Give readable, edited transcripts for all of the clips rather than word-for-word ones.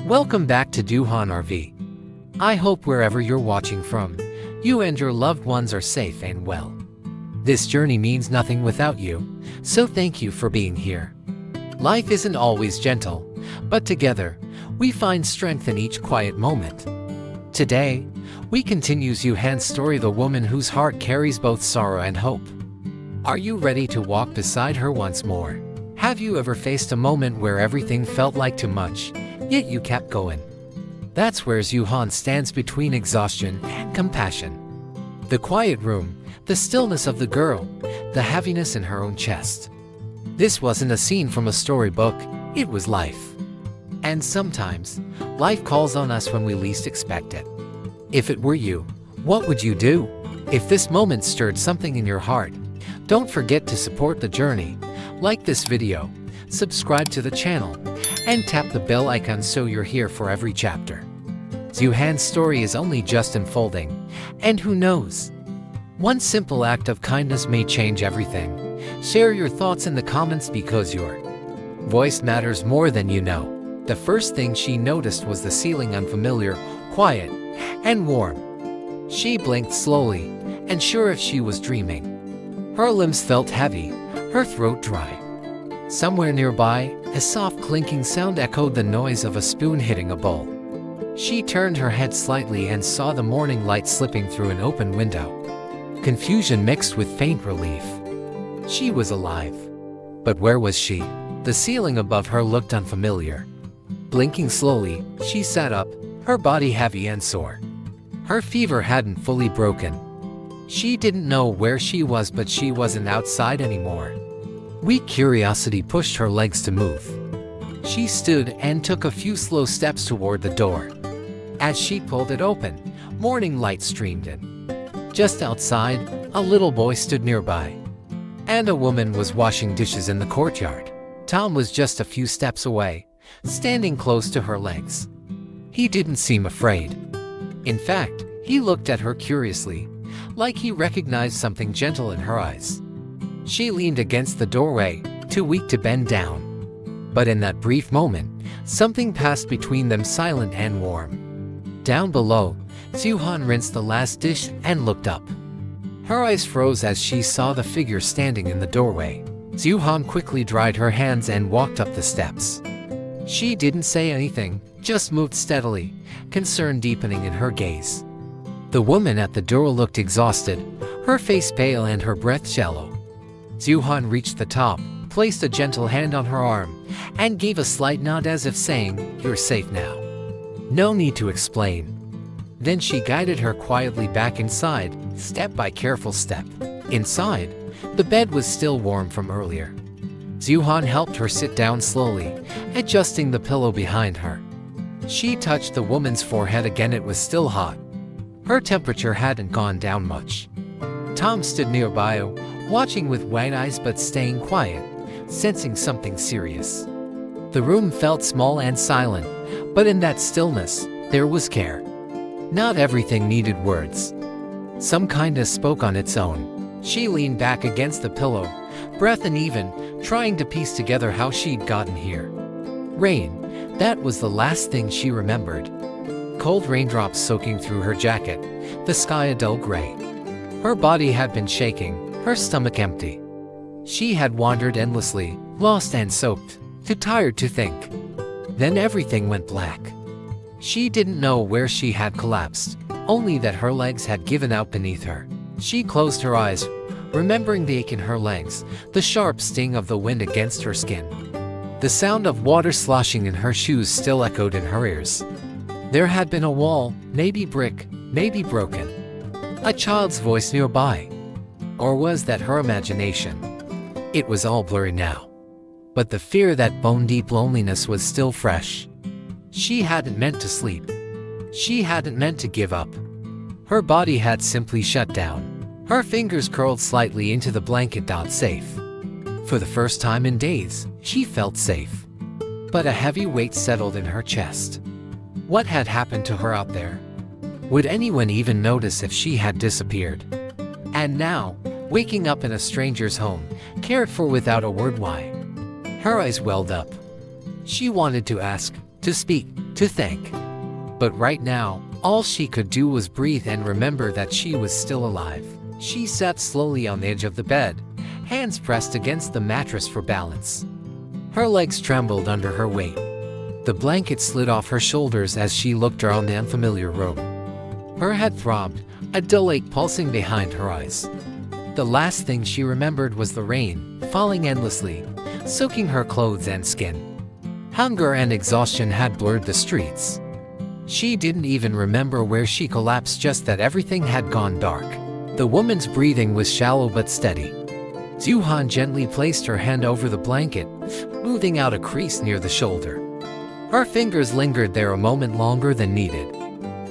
Welcome back to Dieu Han RV. I hope wherever you're watching from, you and your loved ones are safe and well. This journey means nothing without you, so thank you for being here. Life isn't always gentle, but together, we find strength in each quiet moment. Today, we continue Dieu Han's story, the woman whose heart carries both sorrow and hope. Are you ready to walk beside her once more? Have you ever faced a moment where everything felt like too much, yet you kept going? That's where Dieu Han stands between exhaustion and compassion. The quiet room, the stillness of the girl, the heaviness in her own chest. This wasn't a scene from a storybook, it was life. And sometimes, life calls on us when we least expect it. If it were you, what would you do? If this moment stirred something in your heart, don't forget to support the journey. Like this video, subscribe to the channel, and tap the bell icon so you're here for every chapter. Dieu Han's story is only just unfolding, and who knows? One simple act of kindness may change everything. Share your thoughts in the comments because your voice matters more than you know. The first thing she noticed was the ceiling, unfamiliar, quiet, and warm. She blinked slowly, unsure if she was dreaming. Her limbs felt heavy, her throat dry. Somewhere nearby, a soft clinking sound echoed the noise of a spoon hitting a bowl. She turned her head slightly and saw the morning light slipping through an open window. Confusion mixed with faint relief. She was alive. But where was she? The ceiling above her looked unfamiliar. Blinking slowly, she sat up, her body heavy and sore. Her fever hadn't fully broken. She didn't know where she was, but she wasn't outside anymore. Weak curiosity pushed her legs to move. She stood and took a few slow steps toward the door. As she pulled it open, morning light streamed in. Just outside, a little boy stood nearby. And a woman was washing dishes in the courtyard. Tom was just a few steps away, standing close to her legs. He didn't seem afraid. In fact, he looked at her curiously, like he recognized something gentle in her eyes. She leaned against the doorway, too weak to bend down. But in that brief moment, something passed between them, silent and warm. Down below, Dieu Han rinsed the last dish and looked up. Her eyes froze as she saw the figure standing in the doorway. Dieu Han quickly dried her hands and walked up the steps. She didn't say anything, just moved steadily, concern deepening in her gaze. The woman at the door looked exhausted, her face pale and her breath shallow. Dieu Han reached the top, placed a gentle hand on her arm, and gave a slight nod as if saying, "You're safe now. No need to explain." Then she guided her quietly back inside, step by careful step. Inside, the bed was still warm from earlier. Dieu Han helped her sit down slowly, adjusting the pillow behind her. She touched the woman's forehead again. It was still hot. Her temperature hadn't gone down much. Tom stood nearby, watching with wide eyes but staying quiet, sensing something serious. The room felt small and silent, but in that stillness, there was care. Not everything needed words. Some kindness spoke on its own. She leaned back against the pillow, breath uneven, trying to piece together how she'd gotten here. Rain, that was the last thing she remembered. Cold raindrops soaking through her jacket, the sky a dull gray. Her body had been shaking, her stomach empty. She had wandered endlessly, lost and soaked, too tired to think. Then everything went black. She didn't know where she had collapsed, only that her legs had given out beneath her. She closed her eyes, remembering the ache in her legs, the sharp sting of the wind against her skin. The sound of water sloshing in her shoes still echoed in her ears. There had been a wall, maybe brick, maybe broken. A child's voice nearby. Or was that her imagination? It was all blurry now. But the fear, that bone-deep loneliness, was still fresh. She hadn't meant to sleep. She hadn't meant to give up. Her body had simply shut down. Her fingers curled slightly into the blanket. Safe. For the first time in days, she felt safe. But a heavy weight settled in her chest. What had happened to her out there? Would anyone even notice if she had disappeared? And now, waking up in a stranger's home, cared for without a word. Why? Her eyes welled up. She wanted to ask, to speak, to thank. But right now, all she could do was breathe and remember that she was still alive. She sat slowly on the edge of the bed, hands pressed against the mattress for balance. Her legs trembled under her weight. The blanket slid off her shoulders as she looked around the unfamiliar room. Her head throbbed, a dull ache pulsing behind her eyes. The last thing she remembered was the rain, falling endlessly, soaking her clothes and skin. Hunger and exhaustion had blurred the streets. She didn't even remember where she collapsed, just that everything had gone dark. The woman's breathing was shallow but steady. Dieu Han gently placed her hand over the blanket, smoothing out a crease near the shoulder. Her fingers lingered there a moment longer than needed.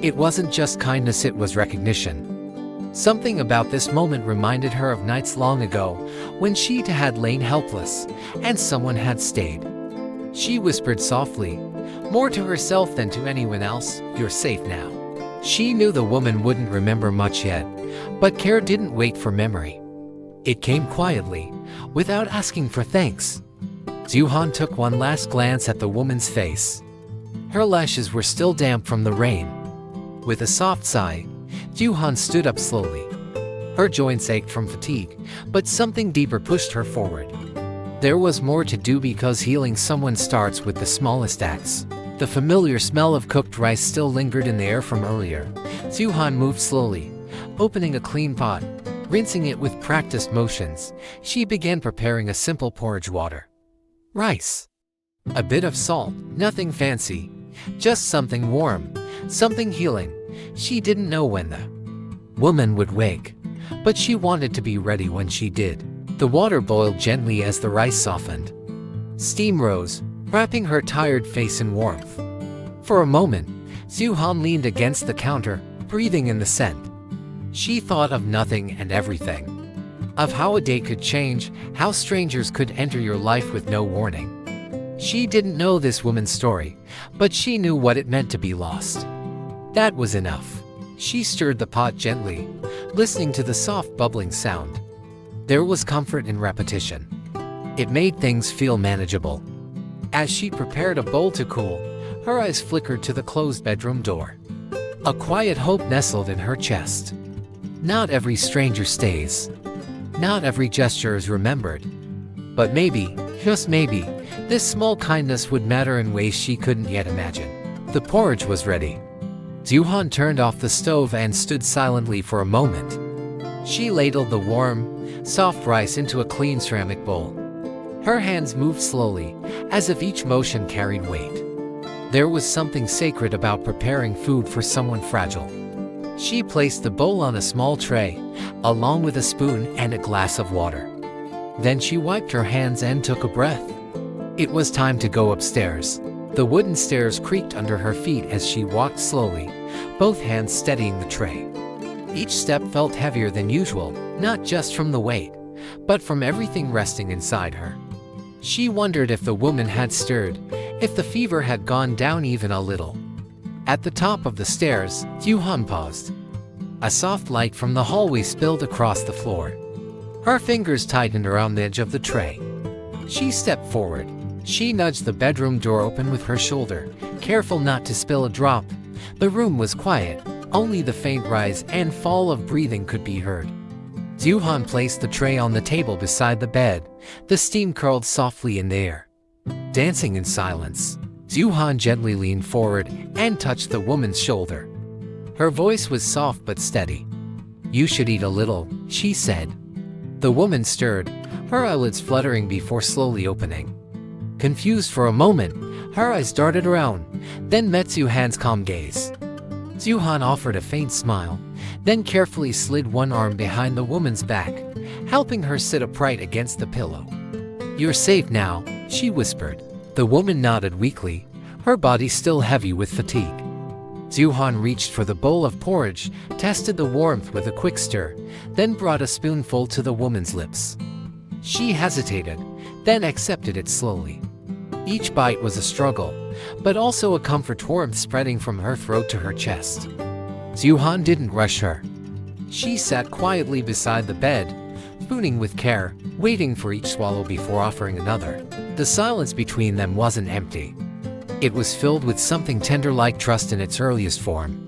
It wasn't just kindness, it was recognition. Something about this moment reminded her of nights long ago when she had lain helpless, and someone had stayed. She whispered softly, more to herself than to anyone else, "You're safe now." She knew the woman wouldn't remember much yet, but care didn't wait for memory. It came quietly, without asking for thanks. Dieu Han took one last glance at the woman's face. Her lashes were still damp from the rain. With a soft sigh, Dieu Han stood up slowly. Her joints ached from fatigue, but something deeper pushed her forward. There was more to do because healing someone starts with the smallest acts. The familiar smell of cooked rice still lingered in the air from earlier. Dieu Han moved slowly, opening a clean pot. Rinsing it with practiced motions, she began preparing a simple porridge water. Rice. A bit of salt, nothing fancy, just something warm, something healing. She didn't know when the woman would wake, but she wanted to be ready when she did. The water boiled gently as the rice softened. Steam rose, wrapping her tired face in warmth. For a moment, Dieu Han leaned against the counter, breathing in the scent. She thought of nothing and everything. Of how a day could change, how strangers could enter your life with no warning. She didn't know this woman's story, but she knew what it meant to be lost. That was enough. She stirred the pot gently, listening to the soft bubbling sound. There was comfort in repetition. It made things feel manageable. As she prepared a bowl to cool, her eyes flickered to the closed bedroom door. A quiet hope nestled in her chest. Not every stranger stays. Not every gesture is remembered. But maybe, just maybe, this small kindness would matter in ways she couldn't yet imagine. The porridge was ready. Dieu Han turned off the stove and stood silently for a moment. She ladled the warm, soft rice into a clean ceramic bowl. Her hands moved slowly, as if each motion carried weight. There was something sacred about preparing food for someone fragile. She placed the bowl on a small tray, along with a spoon and a glass of water. Then she wiped her hands and took a breath. It was time to go upstairs. The wooden stairs creaked under her feet as she walked slowly, both hands steadying the tray. Each step felt heavier than usual, not just from the weight, but from everything resting inside her. She wondered if the woman had stirred, if the fever had gone down even a little. At the top of the stairs, Dieu Han paused. A soft light from the hallway spilled across the floor. Her fingers tightened around the edge of the tray. She stepped forward. She nudged the bedroom door open with her shoulder, careful not to spill a drop. The room was quiet, only the faint rise and fall of breathing could be heard. Dieu Han placed the tray on the table beside the bed. The steam curled softly in the air. Dancing in silence, Dieu Han gently leaned forward and touched the woman's shoulder. Her voice was soft but steady. "You should eat a little," she said. The woman stirred, her eyelids fluttering before slowly opening. Confused for a moment, her eyes darted around, then met Dieu Han's calm gaze. Dieu Han offered a faint smile, then carefully slid one arm behind the woman's back, helping her sit upright against the pillow. "You're safe now," she whispered. The woman nodded weakly, her body still heavy with fatigue. Dieu Han reached for the bowl of porridge, tested the warmth with a quick stir, then brought a spoonful to the woman's lips. She hesitated, then accepted it slowly. Each bite was a struggle, but also a comfort warmth spreading from her throat to her chest. Dieu Han didn't rush her. She sat quietly beside the bed, spooning with care, waiting for each swallow before offering another. The silence between them wasn't empty. It was filled with something tender like trust in its earliest form.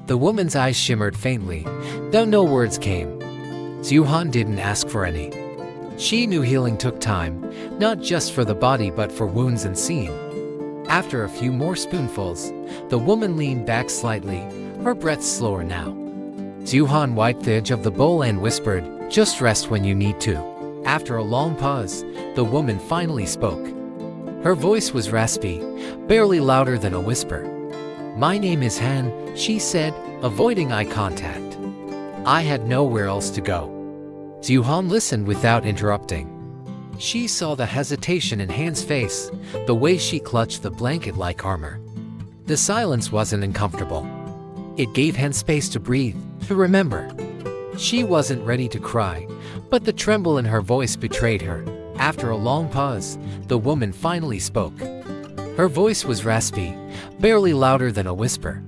The woman's eyes shimmered faintly, though no words came. Dieu Han didn't ask for any. She knew healing took time, not just for the body but for wounds unseen. After a few more spoonfuls, the woman leaned back slightly, her breath slower now. Dieu Han wiped the edge of the bowl and whispered, "Just rest when you need to." After a long pause, the woman finally spoke. Her voice was raspy, barely louder than a whisper. "My name is Han," she said, avoiding eye contact. I had nowhere else to go. Dieu Han listened without interrupting. She saw the hesitation in Han's face, the way she clutched the blanket like armor. The silence wasn't uncomfortable. It gave Han space to breathe, to remember. She wasn't ready to cry, but the tremble in her voice betrayed her. After a long pause, the woman finally spoke. Her voice was raspy, barely louder than a whisper.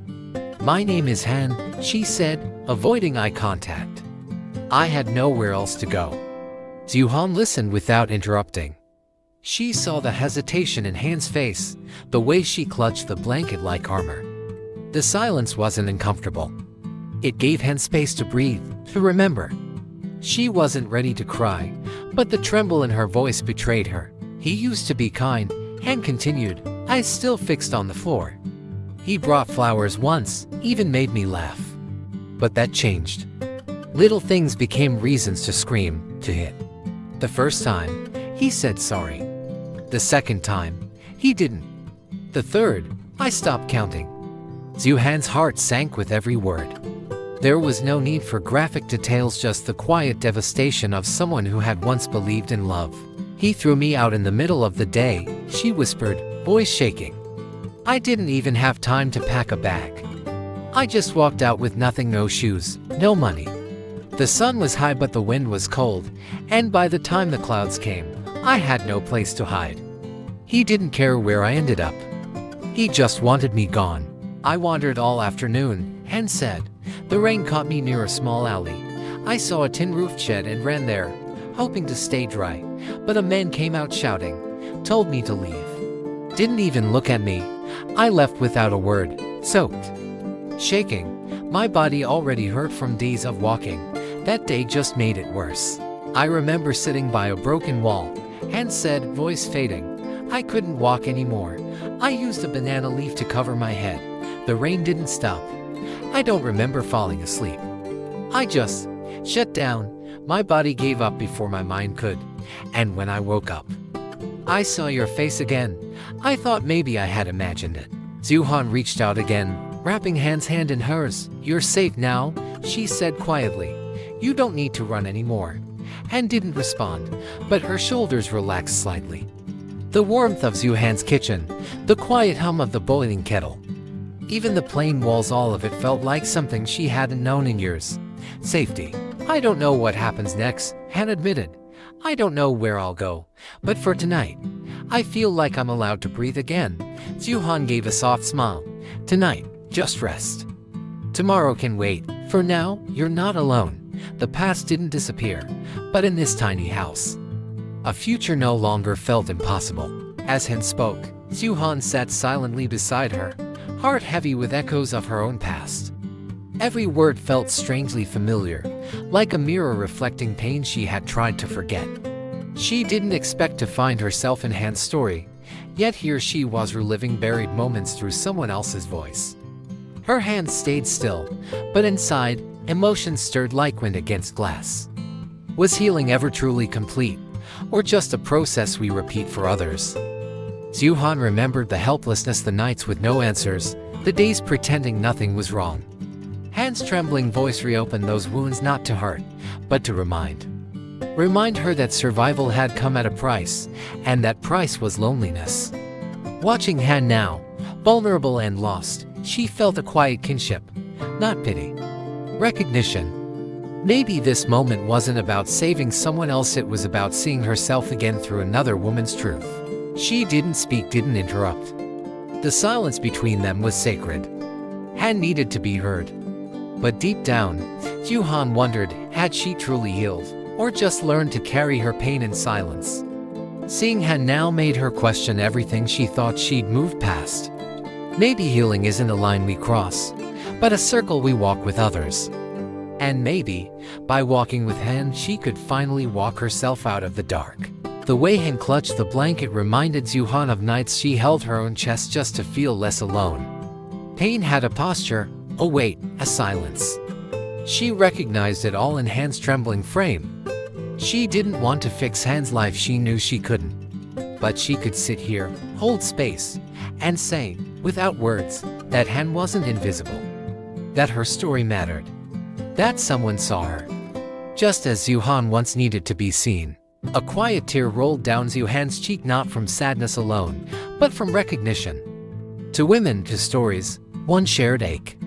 "My name is Han," she said, avoiding eye contact. I had nowhere else to go. Dieu Han listened without interrupting. She saw the hesitation in Han's face, the way she clutched the blanket like armor. The silence wasn't uncomfortable. It gave Han space to breathe, to remember. She wasn't ready to cry, but the tremble in her voice betrayed her. "He used to be kind," Han continued, eyes still fixed on the floor. "He brought flowers once, even made me laugh. But that changed. Little things became reasons to scream, to hit. The first time, he said sorry. The second time, he didn't. The third, I stopped counting." Dieu Han's heart sank with every word. There was no need for graphic details, just the quiet devastation of someone who had once believed in love. "He threw me out in the middle of the day," she whispered, voice shaking. "I didn't even have time to pack a bag. I just walked out with nothing, no shoes, no money. The sun was high but the wind was cold, and by the time the clouds came, I had no place to hide. He didn't care where I ended up. He just wanted me gone. I wandered all afternoon," Han said. "The rain caught me near a small alley. I saw a tin-roofed shed and ran there, hoping to stay dry, but a man came out shouting, told me to leave. Didn't even look at me. I left without a word, soaked, shaking. My body already hurt from days of walking. That day just made it worse. I remember sitting by a broken wall," Han said, voice fading. "I couldn't walk anymore. I used a banana leaf to cover my head. The rain didn't stop. I don't remember falling asleep. I just shut down. My body gave up before my mind could. And when I woke up, I saw your face again. I thought maybe I had imagined it." Dieu Han reached out again, wrapping Han's hand in hers. "You're safe now," she said quietly. "You don't need to run anymore." Han didn't respond, but her shoulders relaxed slightly. The warmth of Dieu Han's kitchen, the quiet hum of the boiling kettle, even the plain walls, all of it felt like something she hadn't known in years. Safety. "I don't know what happens next," Han admitted. "I don't know where I'll go, but for tonight, I feel like I'm allowed to breathe again." Dieu Han gave a soft smile. "Tonight, just rest. Tomorrow can wait. For now, you're not alone. The past didn't disappear, but in this tiny house, a future no longer felt impossible." As Han spoke, Dieu Han sat silently beside her, heart heavy with echoes of her own past. Every word felt strangely familiar, like a mirror reflecting pain she had tried to forget. She didn't expect to find herself in Han's story, yet here she was reliving buried moments through someone else's voice. Her hands stayed still, but inside, emotions stirred like wind against glass. Was healing ever truly complete, or just a process we repeat for others? Dieu Han remembered the helplessness, the nights with no answers, the days pretending nothing was wrong. Han's trembling voice reopened those wounds, not to hurt, but to remind her that survival had come at a price, and that price was loneliness. Watching Han now, vulnerable and lost, she felt a quiet kinship, not pity. Recognition. Maybe this moment wasn't about saving someone else, it was about seeing herself again through another woman's truth. She didn't speak, didn't interrupt. The silence between them was sacred. Han needed to be heard. But deep down, Dieu Han wondered, had she truly healed, or just learned to carry her pain in silence? Seeing Han now made her question everything she thought she'd moved past. Maybe healing isn't a line we cross, but a circle we walk with others. And maybe, by walking with Han, she could finally walk herself out of the dark. The way Han clutched the blanket reminded Dieu Han of nights she held her own chest just to feel less alone. Pain had a posture, oh wait, a silence. She recognized it all in Han's trembling frame. She didn't want to fix Han's life, she knew she couldn't. But she could sit here, hold space, and say, without words, that Han wasn't invisible. That her story mattered. That someone saw her. Just as Dieu Han once needed to be seen. A quiet tear rolled down Dieu Han's cheek, not from sadness alone, but from recognition. To women, to stories, one shared ache.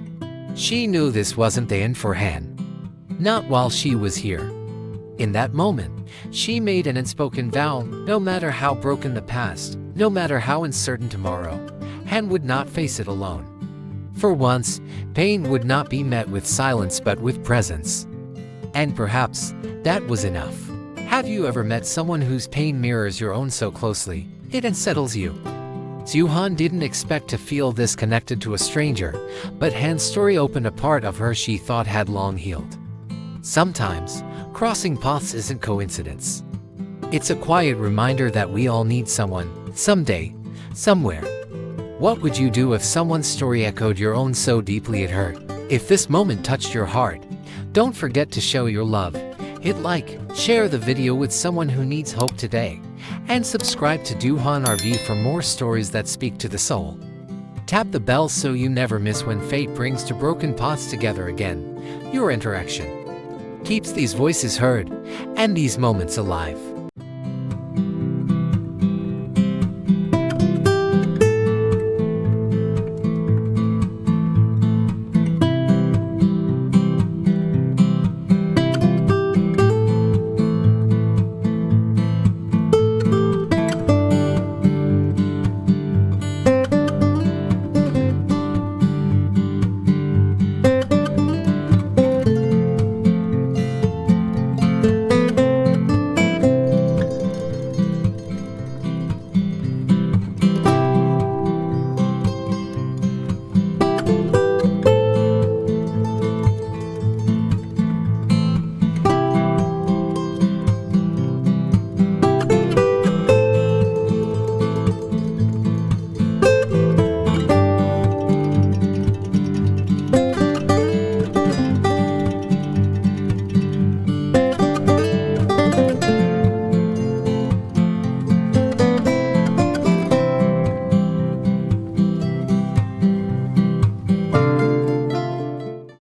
She knew this wasn't the end for Han. Not while she was here. In that moment, she made an unspoken vow: no matter how broken the past, no matter how uncertain tomorrow, Han would not face it alone. For once, pain would not be met with silence but with presence. And perhaps, that was enough. Have you ever met someone whose pain mirrors your own so closely, it unsettles you? Dieu Han didn't expect to feel this connected to a stranger, but Han's story opened a part of her she thought had long healed. Sometimes, crossing paths isn't coincidence. It's a quiet reminder that we all need someone, someday, somewhere. What would you do if someone's story echoed your own so deeply it hurt? If this moment touched your heart, don't forget to show your love. Hit like, share the video with someone who needs hope today, and subscribe to Dieu Han RV for more stories that speak to the soul. Tap the bell so you never miss when fate brings two broken paths together again. Your interaction keeps these voices heard and these moments alive.